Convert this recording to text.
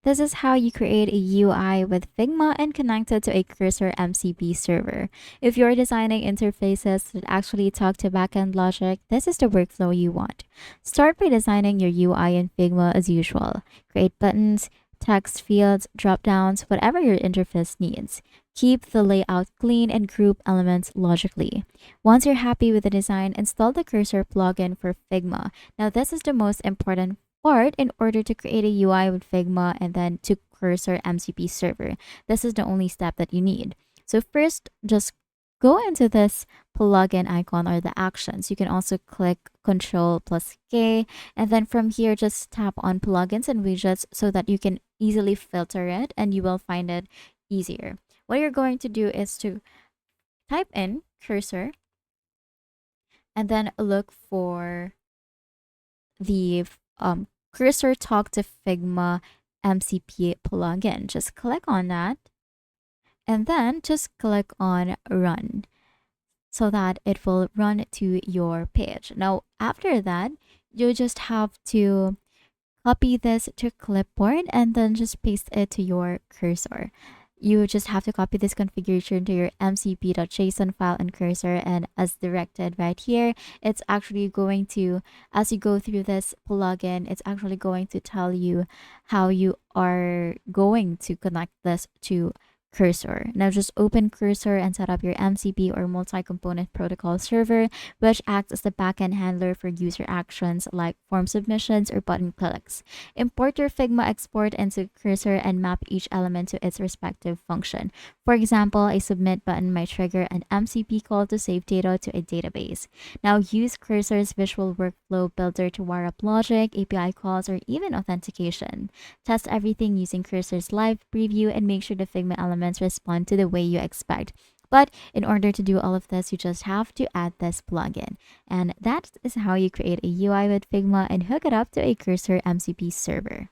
This is how you create a UI with Figma and connect it to a cursor MCP server. If you're designing interfaces that actually talk to backend logic, this is the workflow you want. Start by designing your UI in Figma as usual. Create buttons, text fields, drop-downs, whatever your interface needs. Keep the layout clean and group elements logically. Once you're happy with the design, install the cursor plugin for Figma. Now, this is the most important part in order to create a UI with Figma and then to cursor MCP server. This is the only step that you need. So first, just go into this plugin icon or the actions. You can also click Control plus K, and then from here, just tap on plugins and widgets so that you can easily filter it and you will find it easier. What you're going to do is to type in cursor and then look for the cursor talk to Figma MCP plugin. Just click on that and then just click on run so that it will run to your page. Now, after that, you just have to copy this to clipboard and then just paste it to your cursor. You just have to copy this configuration to your mcp.json file and cursor, and as directed right here, it's actually going to, as you go through this plugin, it's actually going to tell you how you are going to connect this to cursor. Now just open cursor and set up your MCP or multi-component protocol server, which acts as the backend handler for user actions like form submissions or button clicks. Import your Figma export into cursor and map each element to its respective function. For example, a submit button might trigger an MCP call to save data to a database. Now use cursor's visual workflow builder to wire up logic, API calls, or even authentication. Test everything using cursor's live preview and make sure the Figma elements respond to the way you expect. But in order to do all of this, you just have to add this plugin. And that is how you create a UI with Figma and hook it up to a cursor MCP server.